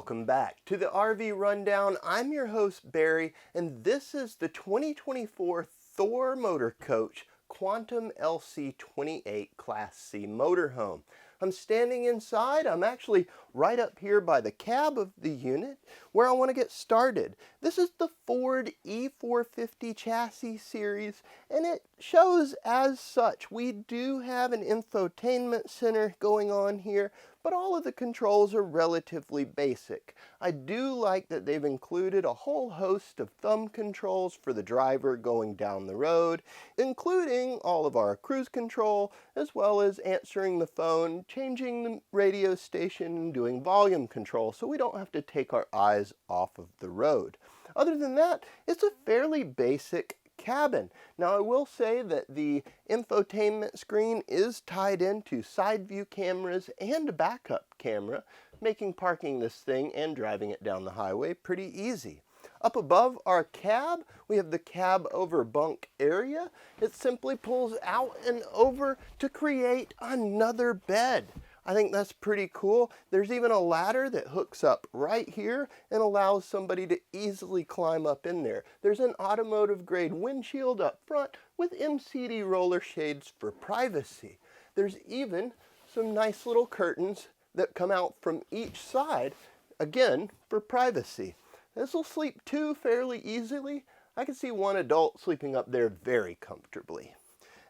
Welcome back to the RV Rundown. I'm your host Barry, and this is the 2024 Thor Motor Coach Quantum LC38 Class C motorhome. I'm standing inside. I'm actually right up here by the cab of the unit where I want to get started. This is the Ford E450 chassis series, and it shows as such. We do have an infotainment center going on here, but all of the controls are relatively basic. I do like that they've included a whole host of thumb controls for the driver going down the road, including all of our cruise control, as well as answering the phone, changing the radio station, and doing volume control, so we don't have to take our eyes off of the road. Other than that, it's a fairly basic cabin. Now I will say that the infotainment screen is tied into side view cameras and a backup camera, making parking this thing and driving it down the highway pretty easy. Up above our cab, we have the cab over bunk area. It simply pulls out and over to create another bed. I think that's pretty cool. There's even a ladder that hooks up right here and allows somebody to easily climb up in there. There's an automotive grade windshield up front with MCD roller shades for privacy. There's even some nice little curtains that come out from each side, again, for privacy. This will sleep two fairly easily. I can see one adult sleeping up there very comfortably.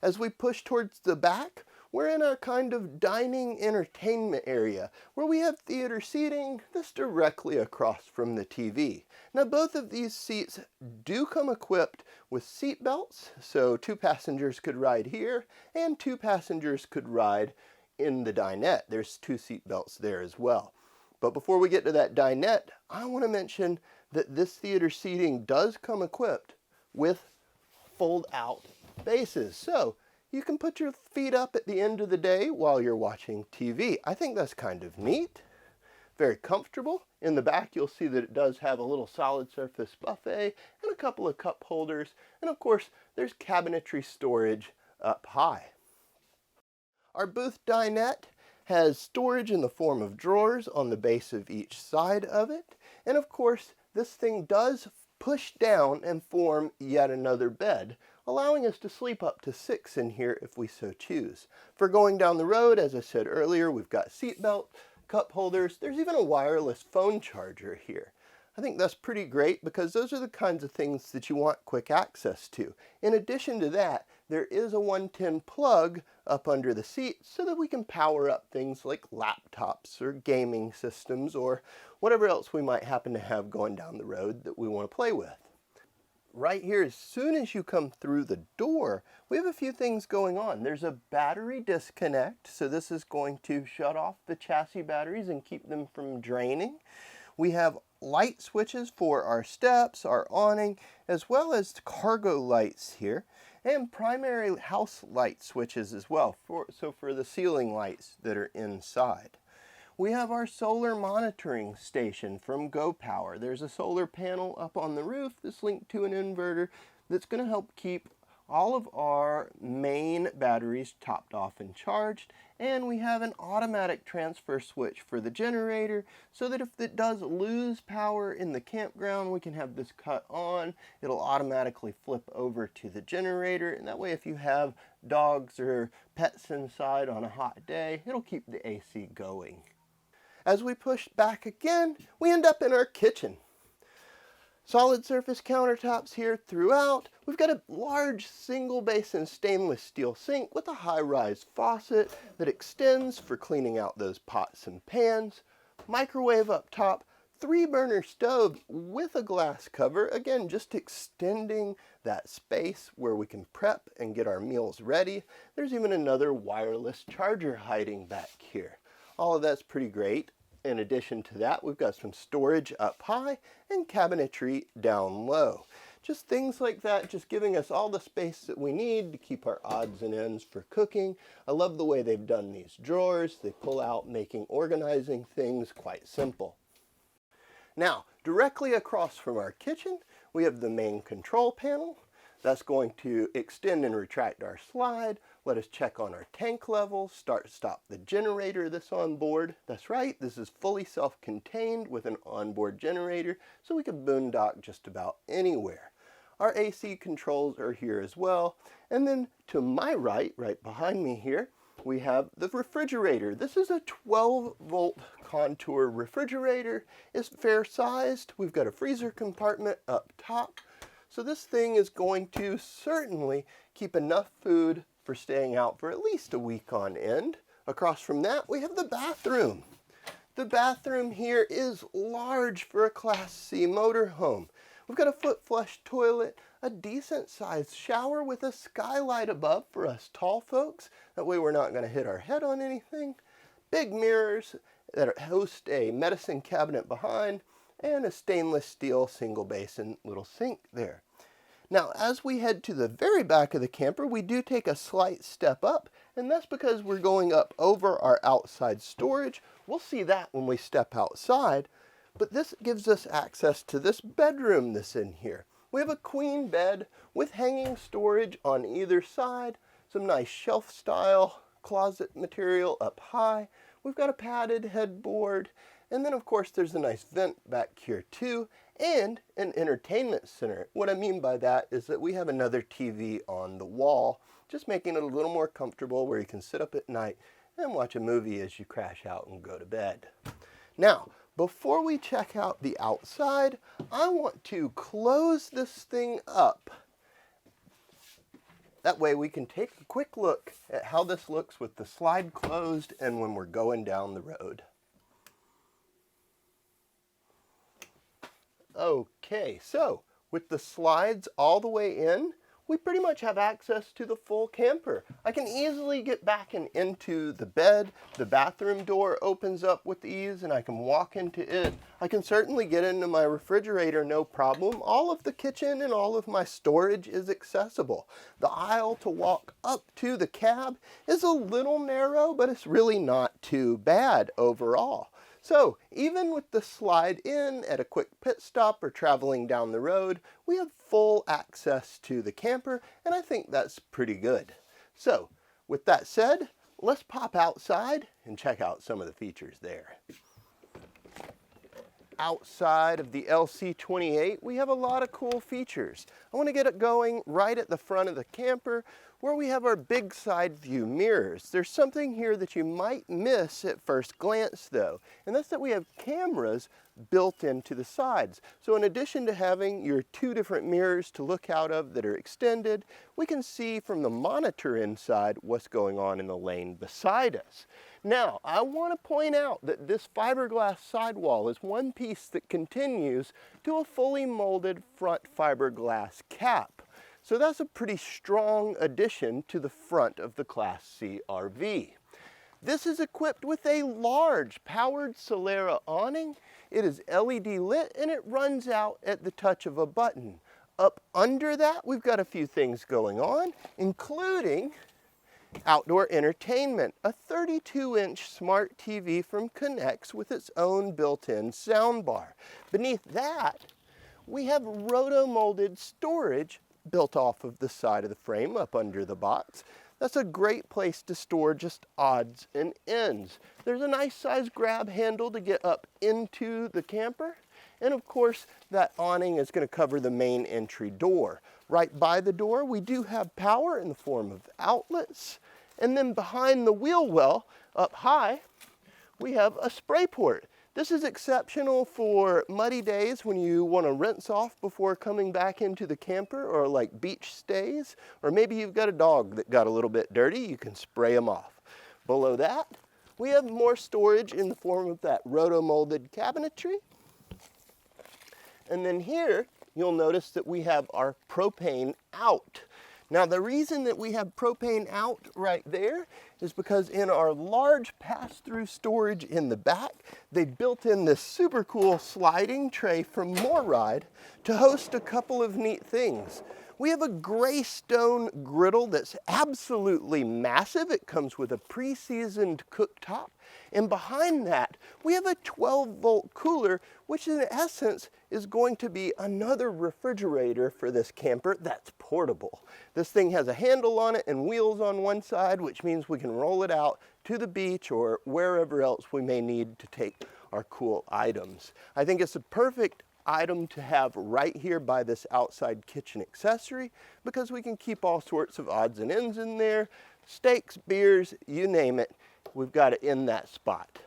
As we push towards the back, we're in our kind of dining entertainment area where we have theater seating that's directly across from the TV. Now both of these seats do come equipped with seat belts, so two passengers could ride here and two passengers could ride in the dinette. There's two seat belts there as well. But before we get to that dinette, I want to mention that this theater seating does come equipped with fold-out bases. So you can put your feet up at the end of the day while you're watching TV. I think that's kind of neat, very comfortable. In the back, you'll see that it does have a little solid surface buffet and a couple of cup holders. And of course, there's cabinetry storage up high. Our booth dinette has storage in the form of drawers on the base of each side of it. And of course, this thing does push down and form yet another bed, allowing us to sleep up to 6 in here if we so choose. For going down the road, as I said earlier, we've got seat belt, cup holders. There's even a wireless phone charger here. I think that's pretty great because those are the kinds of things that you want quick access to. In addition to that, there is a 110 plug up under the seat so that we can power up things like laptops or gaming systems or whatever else we might happen to have going down the road that we want to play with. Right here, as soon as you come through the door, we have a few things going on. There's a battery disconnect, so this is going to shut off the chassis batteries and keep them from draining. We have light switches for our steps, our awning, as well as cargo lights here, and primary house light switches as well, so for the ceiling lights that are inside. We have our solar monitoring station from GoPower. There's a solar panel up on the roof that's linked to an inverter that's going to help keep all of our main batteries topped off and charged. And we have an automatic transfer switch for the generator so that if it does lose power in the campground, we can have this cut on. It'll automatically flip over to the generator, and that way if you have dogs or pets inside on a hot day, it'll keep the AC going. As we push back again, we end up in our kitchen. Solid surface countertops here throughout. We've got a large single basin stainless steel sink with a high-rise faucet that extends for cleaning out those pots and pans. Microwave up top, 3-burner stove with a glass cover, again just extending that space where we can prep and get our meals ready. There's even another wireless charger hiding back here. All of that's pretty great. In addition to that, we've got some storage up high and cabinetry down low. Just things like that, just giving us all the space that we need to keep our odds and ends for cooking. I love the way they've done these drawers. They pull out, making organizing things quite simple. Now, directly across from our kitchen, we have the main control panel. That's going to extend and retract our slide, let us check on our tank levels, stop the generator that's on board. That's right, this is fully self-contained with an onboard generator, so we can boondock just about anywhere. Our AC controls are here as well. And then to my right behind me here, we have the refrigerator. This is a 12-volt contour refrigerator. It's fair sized. We've got a freezer compartment up top. So this thing is going to certainly keep enough food for staying out for at least a week on end. Across from that, we have the bathroom. The bathroom here is large for a Class C motorhome. We've got a foot flush toilet, a decent sized shower with a skylight above for us tall folks. That way we're not going to hit our head on anything. Big mirrors that host a medicine cabinet behind, and a stainless steel single basin little sink there. Now, as we head to the very back of the camper, we do take a slight step up, and that's because we're going up over our outside storage. We'll see that when we step outside. But this gives us access to this bedroom that's in here. We have a queen bed with hanging storage on either side, some nice shelf style closet material up high. We've got a padded headboard, and then of course there's a nice vent back here too, and an entertainment center. What I mean by that is that we have another TV on the wall, just making it a little more comfortable where you can sit up at night and watch a movie as you crash out and go to bed. Now, before we check out the outside, I want to close this thing up. That way we can take a quick look at how this looks with the slide closed and when we're going down the road. Okay, so with the slides all the way in, we pretty much have access to the full camper. I can easily get back and into the bed. The bathroom door opens up with ease and I can walk into it. I can certainly get into my refrigerator, no problem. All of the kitchen and all of my storage is accessible. The aisle to walk up to the cab is a little narrow, but it's really not too bad overall. So even with the slide in at a quick pit stop or traveling down the road, we have full access to the camper, and I think that's pretty good. So with that said, let's pop outside and check out some of the features there. Outside of the LC38, we have a lot of cool features. I want to get it going right at the front of the camper where we have our big side view mirrors. There's something here that you might miss at first glance though, and that's that we have cameras built into the sides. So in addition to having your two different mirrors to look out of that are extended, we can see from the monitor inside what's going on in the lane beside us. Now, I want to point out that this fiberglass sidewall is one piece that continues to a fully molded front fiberglass cap. So that's a pretty strong addition to the front of the Class C RV. This is equipped with a large powered Solera awning. It is LED lit and it runs out at the touch of a button. Up under that, we've got a few things going on, including outdoor entertainment, a 32-inch smart TV from Connex with its own built-in soundbar. Beneath that, we have roto-molded storage built off of the side of the frame up under the box. That's a great place to store just odds and ends. There's a nice size grab handle to get up into the camper. And of course, that awning is going to cover the main entry door. Right by the door, we do have power in the form of outlets. And then behind the wheel well, up high, we have a spray port. This is exceptional for muddy days when you want to rinse off before coming back into the camper, or like beach stays, or maybe you've got a dog that got a little bit dirty, you can spray them off. Below that, we have more storage in the form of that roto-molded cabinetry. And then here, you'll notice that we have our propane out. Now, the reason that we have propane out right there is because in our large pass-through storage in the back, they built in this super cool sliding tray from MoreRide to host a couple of neat things. We have a gray stone griddle that's absolutely massive. It comes with a pre-seasoned cooktop. And behind that, we have a 12-volt cooler, which in essence is going to be another refrigerator for this camper that's portable. This thing has a handle on it and wheels on one side, which means we can roll it out to the beach or wherever else we may need to take our cool items. I think it's a perfect item to have right here by this outside kitchen accessory because we can keep all sorts of odds and ends in there, steaks, beers, you name it, we've got it in that spot.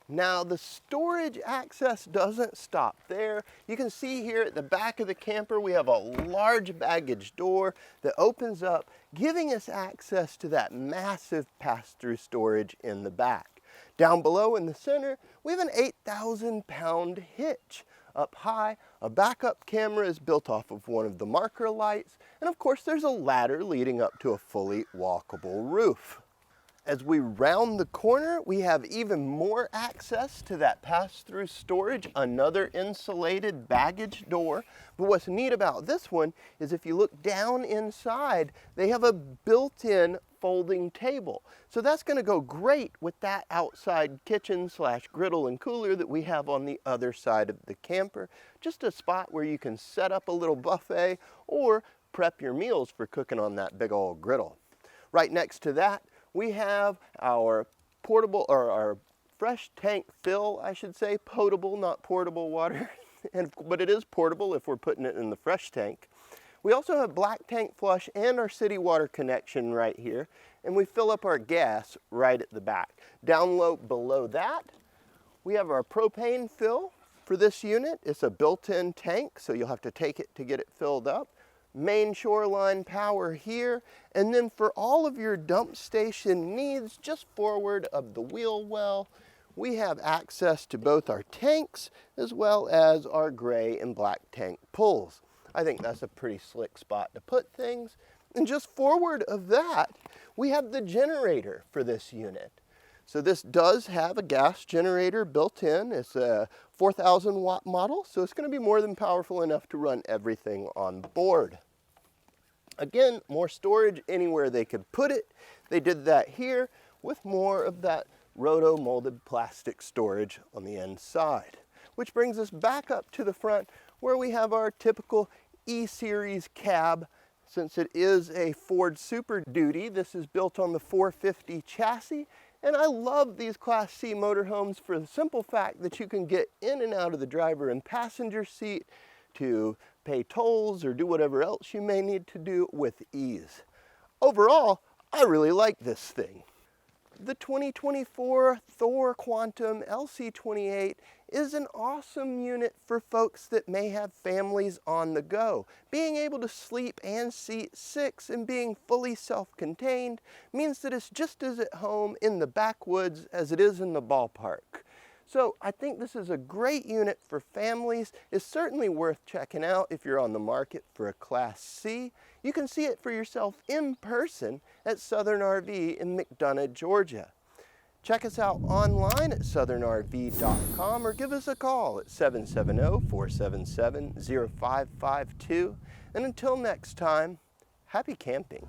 Now the storage access doesn't stop there. You can see here at the back of the camper we have a large baggage door that opens up, giving us access to that massive pass-through storage in the back. Down below in the center we have an 8,000-pound hitch. Up high, a backup camera is built off of one of the marker lights, and of course there's a ladder leading up to a fully walkable roof. As we round the corner, we have even more access to that pass-through storage, another insulated baggage door. But what's neat about this one is if you look down inside, they have a built-in folding table. So that's going to go great with that outside kitchen / griddle and cooler that we have on the other side of the camper. Just a spot where you can set up a little buffet or prep your meals for cooking on that big old griddle. Right next to that, we have our portable, or our fresh tank fill, I should say, potable, not portable water, but it is portable if we're putting it in the fresh tank. We also have black tank flush and our city water connection right here, and we fill up our gas right at the back. Down low below that, we have our propane fill for this unit. It's a built-in tank, so you'll have to take it to get it filled up. Main shoreline power here, and then for all of your dump station needs just forward of the wheel well, we have access to both our tanks as well as our gray and black tank pulls. I think that's a pretty slick spot to put things. And just forward of that, we have the generator for this unit. So this does have a gas generator built in. It's a 4,000 watt model, so it's going to be more than powerful enough to run everything on board. Again, more storage anywhere they could put it. They did that here with more of that roto-molded plastic storage on the inside. Which brings us back up to the front where we have our typical E-Series cab. Since it is a Ford Super Duty, this is built on the 450 chassis. And I love these Class C motorhomes for the simple fact that you can get in and out of the driver and passenger seat to pay tolls or do whatever else you may need to do with ease. Overall, I really like this thing. The 2024 Thor Quantum LC38 is an awesome unit for folks that may have families on the go. Being able to sleep and seat 6 and being fully self-contained means that it's just as at home in the backwoods as it is in the ballpark. So I think this is a great unit for families. It's certainly worth checking out if you're on the market for a Class C. You can see it for yourself in person at Southern RV in McDonough, Georgia. Check us out online at southernrv.com or give us a call at 770-477-0552. And until next time, happy camping.